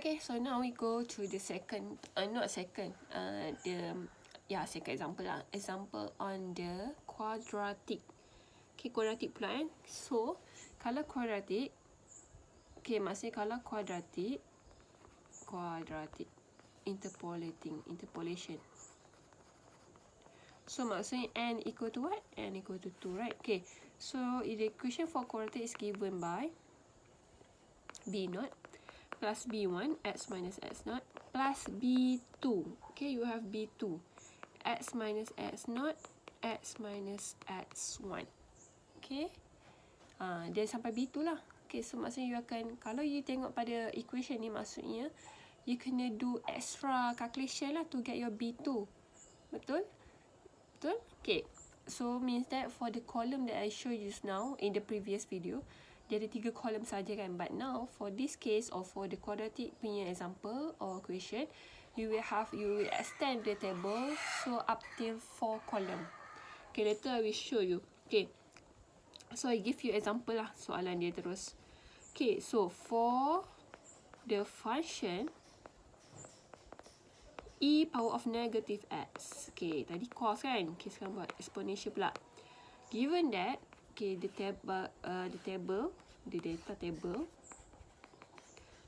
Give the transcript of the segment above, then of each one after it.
Okay, so now we go to the second, second example lah. Example on the quadratic. Okay, quadratic pula kan. So, kalau quadratic, okay, maksudnya kalau quadratic, interpolation. So, maksudnya n equal to what? N equal to 2, right? Okay, so the equation for quadratic is given by b0 plus b1, x minus x0, plus b2. Okay, you have b2. X minus x0, x minus x1. Okay. Dia sampai b2 lah. Okay, so maksudnya you akan, kalau you tengok pada equation ni, maksudnya you kena do extra calculation lah to get your b2. Betul? Betul? Okay. So, means that for the column that I show you just now in the previous video, dia ada 3 column saja kan. But now, for this case or for the quadratic punya example or equation, you will extend the table so up till 4 column. Okay, later I will show you. Okay. So, I give you example lah soalan dia terus. Okay, so for the function e power of negative x. Okay, tadi cos kan. Okay, sekarang buat exponential pula. Given that, okay, the data table.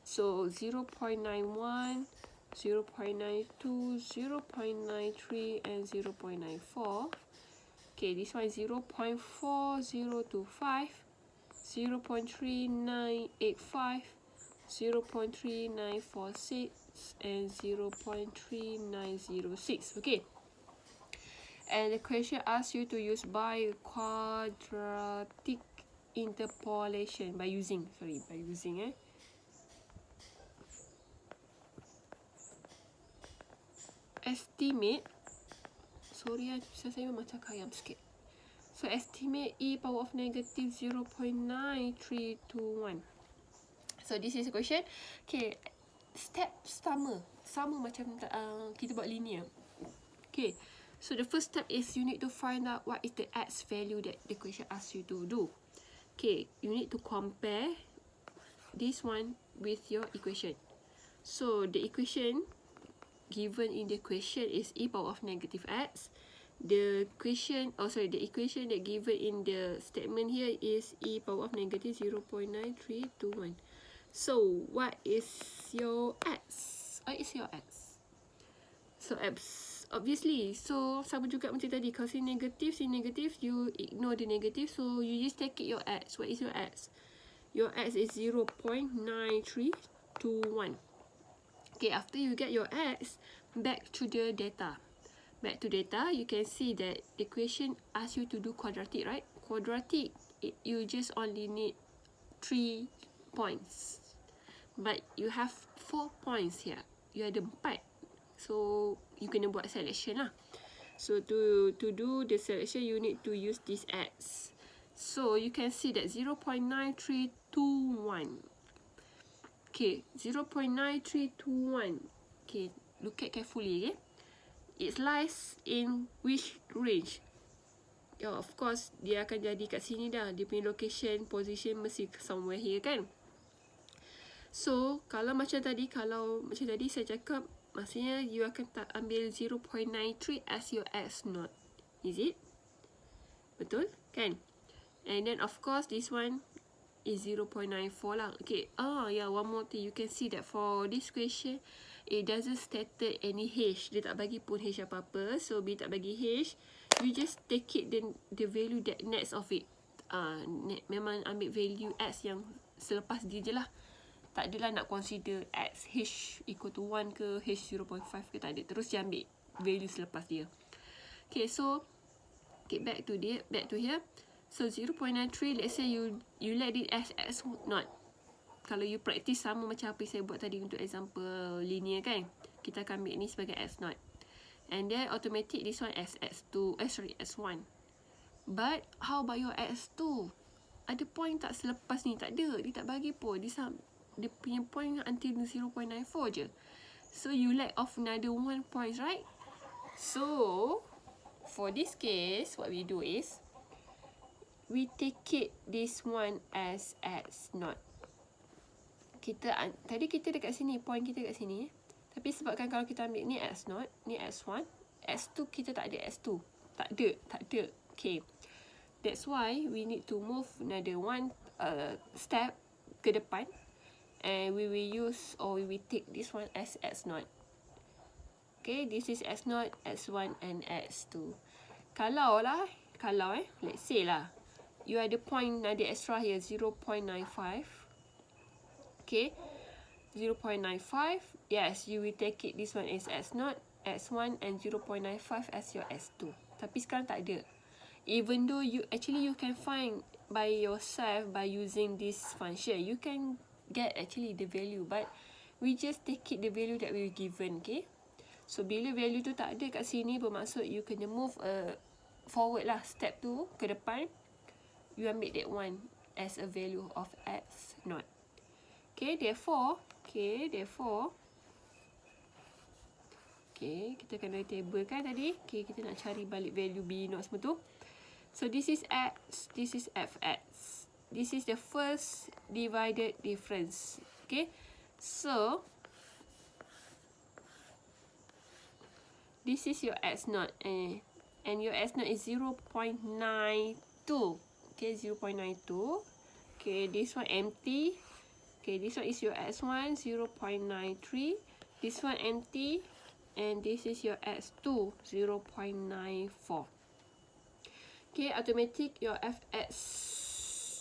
So 0.91, 0.92, 0.93, and 0.94. Okay, this one is 0.4025, 0.3985, 0.3946, and 0.3906. Okay. And the question asks you to use by quadratic interpolation by using estimate. Sorry, saya memang cakap ayam sikit. So estimate e power of negative 0.9321. So this is a question. Okay, step sama macam kita buat linear. Okay. So the first step is you need to find out what is the x value that the question asks you to do. Okay, you need to compare this one with your equation. So the equation given in the question is e power of negative x. The equation that given in the statement here is e power of negative 0.9321. So what is your x? So obviously, so sama juga macam tadi. Kalau sin negative, you ignore the negative. So you just take it your x. What is your x? Your x is 0.9321. Okay, after you get your x, back to the data. Back to data, you can see that the equation asks you to do quadratic, right? Quadratic, you just only need 3 points. But you have 4 points here. You ada 4. So, you kena buat selection lah. So, to do the selection, you need to use this x. So, you can see that 0.9321. Okay, 0.9321. Okay, look at carefully, okay? It lies in which range? Yeah, of course, dia akan jadi kat sini dah. Dia punya location, position mesti somewhere here kan? So, kalau macam tadi saya cakap, maksudnya you akan ambil 0.93 as your x0. Is it? Betul? Kan? And then of course, this one is 0.94 lah. Okay. One more thing. You can see that for this question, it doesn't stated any h. Dia tak bagi pun h apa-apa. So, bila tak bagi h, you just take it the value that next of it. Memang ambil value x yang selepas dia je lah. Tak adalah nak consider x, h equal to 1 ke, h 0.5 ke, tak ada. Terus dia ambil value selepas dia. Okay, so, okay, back to here. So, 0.93, let's say you let it as x0. Kalau you practice sama macam apa yang saya buat tadi untuk example linear kan, kita akan ambil ni sebagai x0. And then automatic this one as x1. But how about your x2? Ada point tak selepas ni? Tak ada. Dia tak bagi pun. Dia punya point until 0.94 je. So you lack of another 1 point, right? So for this case, what we do is we take it this one as x0. tadi kita dekat sini, point kita dekat sini. Tapi sebabkan kalau kita ambil ni x0, ni x1, x2 kita tak ada x2. Tak ada. Okay. That's why we need to move another one step ke depan. And we will use, or we will take this one as x0. Okay, this is x0, x1 and x2. Kalau let's say lah, you ada point ada extra here, 0.95. Okay, 0.95. Yes, you will take it, this one is x0, x1 and 0.95 as your x2. Tapi sekarang tak ada. Even though you can find by yourself by using this function, you can get actually the value, but we just take it the value that we were given. Okay, so bila value tu tak ada kat sini, bermaksud you kena move forward lah, step tu ke depan. You ambil that one as a value of x0. Okay, therefore, kita kena table kan tadi. Okay, kita nak cari balik value b0 semua tu. So this is x, this is fx. This is the first divided difference. Okay, so this is your x0 and your x0 is 0.92. Okay, 0.92. Okay, this one empty. Okay, this one is your x1, 0.93. This one empty. And this is your x2, 0.94. Okay, automatic your fx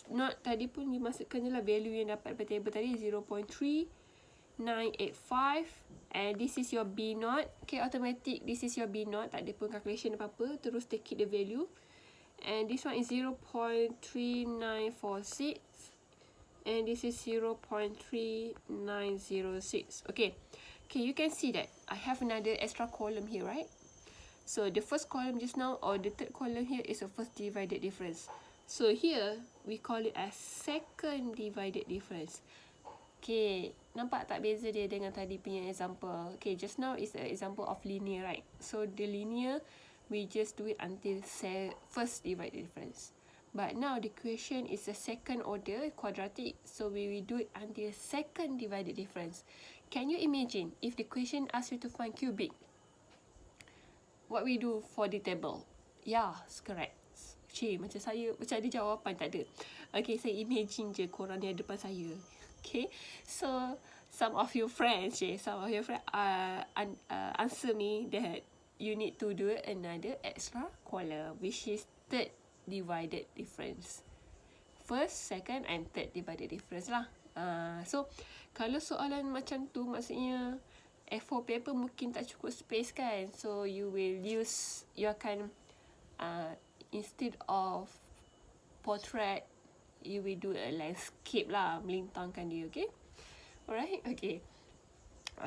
not tadi pun dimasukkan je lah value yang dapat pada table tadi, 0.3985. And this is your b0. Okay, automatic this is your b0. Tak ada pun calculation apa-apa. Terus take it the value. And this one is 0.3946. And this is 0.3906. Okay. Okay, you can see that I have another extra column here, right? So the first column just now, or the third column here, is a first divided difference. So here, we call it as second divided difference. Okay, nampak tak beza dia dengan tadi punya example? Okay, just now is an example of linear, right? So the linear, we just do it until first divided difference. But now the question is a second order quadratic, so we will do it until second divided difference. Can you imagine if the question asks you to find cubic? What we do for the table? Yeah, correct. Macam saya, macam ada jawapan, tak ada. Okay, saya imagine je korang ni ada depan saya. Okay, so some of your friends answer me that you need to do another extra column, which is third divided difference. First, second and third divided difference lah. So kalau soalan macam tu, maksudnya A4 paper mungkin tak cukup space kan, so you will use, you akan instead of portrait, you will do a landscape lah, melintangkan dia. Okay, alright. Okay,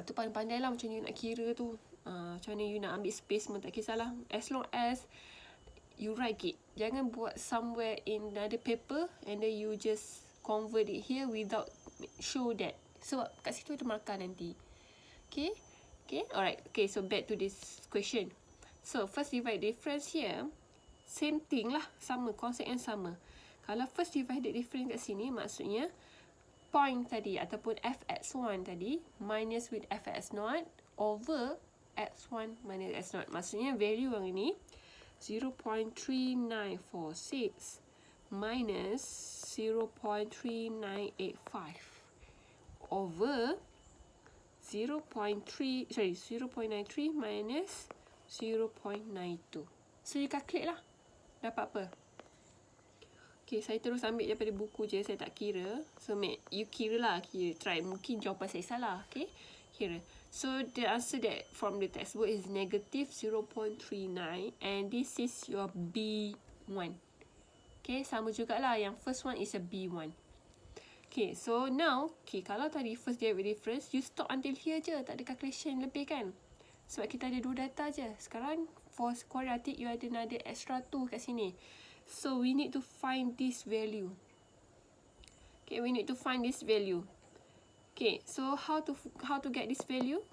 tu pandai-pandai lah macam you nak kira tu, macam mana you nak ambil space pun tak kisahlah, as long as you write it. Jangan buat somewhere in another paper and then you just convert it here without show that. Sebab kat situ ada markah nanti. Okay, alright. Okay, so back to this question. So first divide difference here, same thing lah, sama, konsep yang sama. Kalau first divided difference kat sini, maksudnya point tadi ataupun fx1 tadi minus with fx0 over x1 minus x0. Maksudnya value yang ini 0.3946 minus 0.3985 over 0.93 minus 0.92. So you calculate lah, dapat apa? Okay, saya terus ambil daripada buku je, saya tak kira. So you kira lah, try, mungkin jawapan saya salah. Okay, kira. So the answer that from the textbook is negative 0.39 and this is your B1. Okay, sama jugalah, yang first one is a B1. Okay, so now, okay, kalau tadi first divided difference, you stop until here je, tak ada calculation lebih kan? Sebab kita ada dua data je. Sekarang, for quadratic, you ada another extra 2 kat sini. So, we need to find this value. Okay, we need to find this value. Okay, so how to get this value?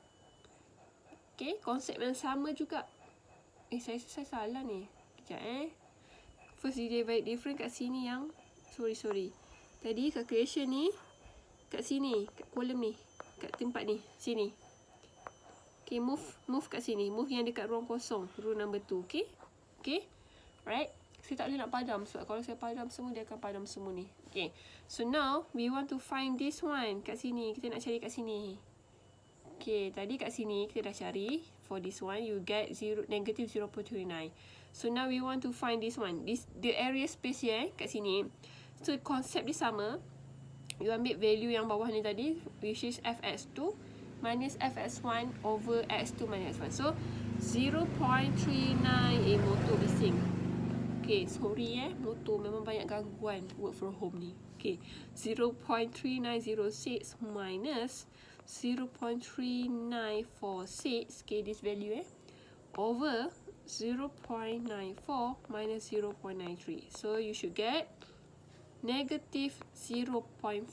Okay, konsep yang sama juga. Saya salah ni. Sekejap First divided difference kat sini yang, sorry. Tadi calculation ni kat sini, kat kolom ni, kat tempat ni, sini. Okay, move kat sini. Move yang dekat ruang kosong, row number 2, okay? Okay, right? Saya tak boleh nak padam sebab kalau saya padam semua, dia akan padam semua ni. Okay, so now we want to find this one kat sini. Kita nak cari kat sini. Okay, tadi kat sini kita dah cari. For this one, you get negative 0.29. So now we want to find this one. The area space here kat sini. So konsep dia sama. You ambil value yang bawah ni tadi, which is fx2 minus fx1 over x2 minus x1. So 0.39. Motor bising. Okay, sorry motor memang banyak gangguan work from home ni. Okay, 0.3906 minus 0.3946, okay, this value over 0.94 minus 0.93. So you should get negative 0.4.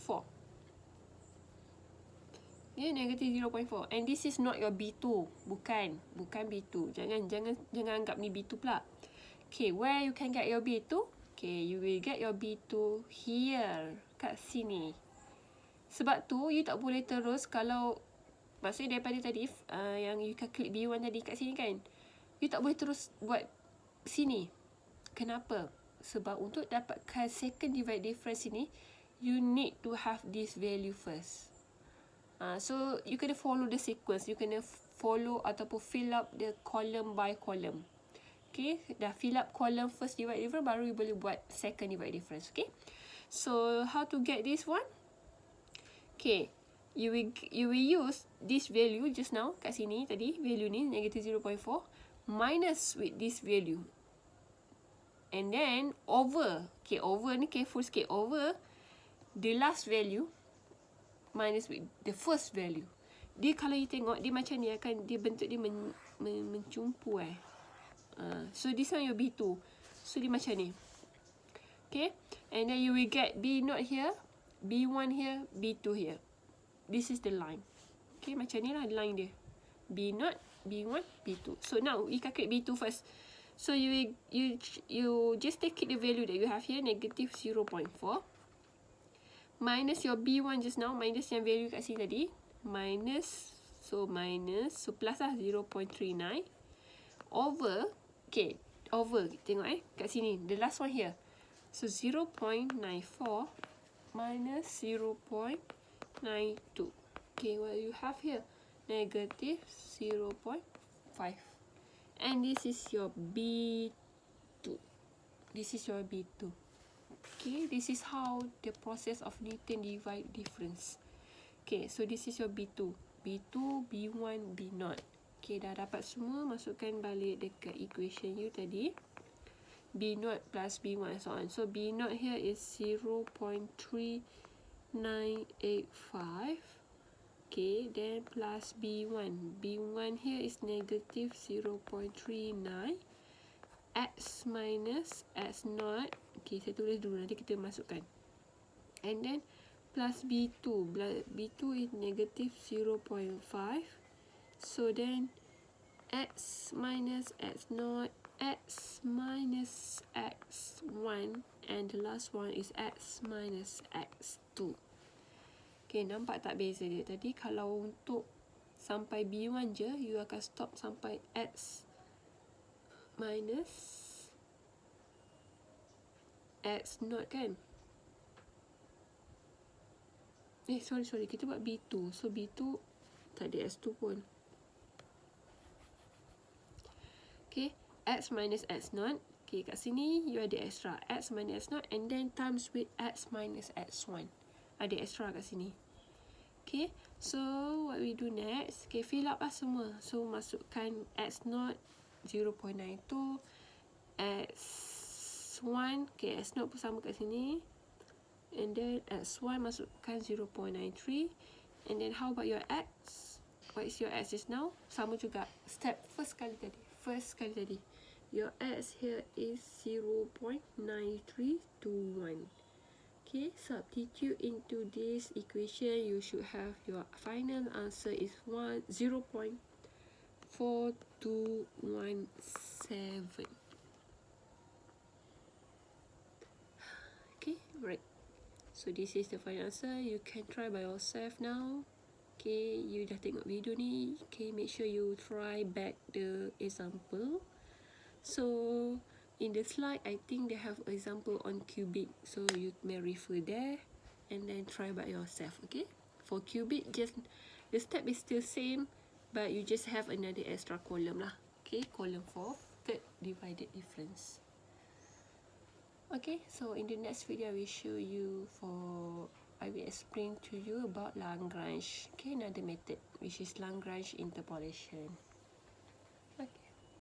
Yeah, negative 0.4. And this is not your B2. Bukan B2. Jangan anggap ni B2 pula. Okay, where you can get your B2? Okay, you will get your B2 here, kat sini. Sebab tu, you tak boleh terus kalau, maksudnya daripada tadi, yang you klik B1 tadi kat sini kan, you tak boleh terus buat sini. Kenapa? Sebab untuk dapatkan second divide difference ini, you need to have this value first. So, you kena follow the sequence. You kena follow ataupun fill up the column by column. Okay, dah fill up column first divide difference, baru you boleh buat second divide difference. Okay, so how to get this one? Okay, you will use this value just now kat sini tadi, value ni negative 0.4 minus with this value, and then over. Okay, over ni careful sikit, over the last value minus with the first value. Dia kalau you tengok dia macam ni, akan dia bentuk dia mencumpu so this one your B2. So dia macam ni. Okay, and then you will get B0 here, B1 here, B2 here. This is the line. Okay, macam ni lah line dia. B0, B1, B2. So now we calculate B2 first. So you just take the value that you have here, negative 0.4 minus your B1 just now, minus yang value kat sini tadi, minus, so plus lah 0.39 over, okay, over, tengok kat sini, the last one here. So 0.94 minus 0.92. Okay, what you have here? Negative 0.5. And this is your B2. This is your B2. Okay, this is how the process of Newton divide difference. Okay, so this is your B2. B2, B1, B0. Okay, dah dapat semua, masukkan balik dekat equation you tadi. B0 plus B1 and so on. So B0 here is 0.3985. Okay, then plus B1. B1 here is negative 0.39. X minus X0. Okay, saya tulis dulu, nanti kita masukkan. And then plus B2. B2 is negative 0.5. So then X minus X0, X minus X1, and the last one is X minus X2. Okay, nampak tak beza dia? Tadi kalau untuk sampai B1 je, you akan stop sampai X minus X0 kan? Sorry, kita buat B2. So B2 tak ada X2 pun. Okay, X minus X0. Okay, kat sini you ada extra X minus X0, and then times with X minus X1. Ada extra kat sini. Okay, so what we do next? Okay, fill up lah semua. So masukkan X0 0.92, X1, okay, X0 pun sama kat sini, and then X1 masukkan 0.93, and then how about your X? What is your X just now? Sama juga, step first kali tadi. Your X here is 0.9321. Okay, substitute into this equation, you should have your final answer is 0.4217. Okay, right. So So this is the final answer. You can try by yourself now. Okay, you dah tengok video ni. Okay, make sure you try back the example. So in the slide, I think they have example on cubic, so you may refer there and then try by yourself. Okay, for cubic, just the step is still same, but you just have another extra column lah. Okay, column for third divided difference. Okay, so in the next video, I will show you I will explain to you about Lagrange. Okay, another method which is Lagrange interpolation.